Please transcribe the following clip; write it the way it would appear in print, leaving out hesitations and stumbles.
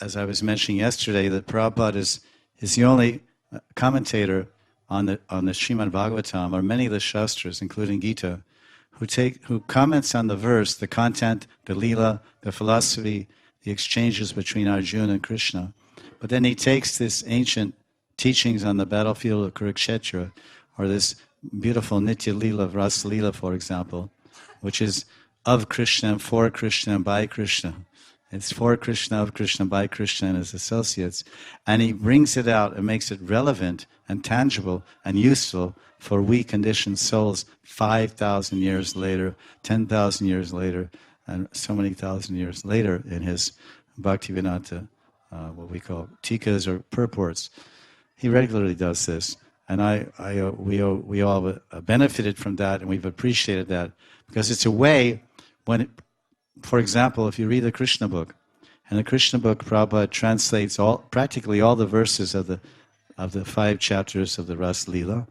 as I was mentioning yesterday, that Prabhupada is the only commentator on the Srimad Bhagavatam, or many of the Shastras, including Gita, who comments on the verse, the content, the lila, the philosophy, the exchanges between Arjuna and Krishna. But then he takes this ancient teachings on the battlefield of Kurukshetra, or this beautiful Nitya Lila of Rasa Lila, for example, which is of Krishna and for Krishna and by Krishna. It's for Krishna, of Krishna, by Krishna and his associates. And he brings it out and makes it relevant and tangible and useful for we conditioned souls 5,000 years later, 10,000 years later, and so many thousand years later in his Bhaktivedanta, what we call tikas or purports. He regularly does this. And we all benefited from that, and we've appreciated that, because it's a way when, for example, if you read the Krishna book, and the Krishna book, Prabhupada translates practically all the verses of the 5 chapters of the Ras Lila,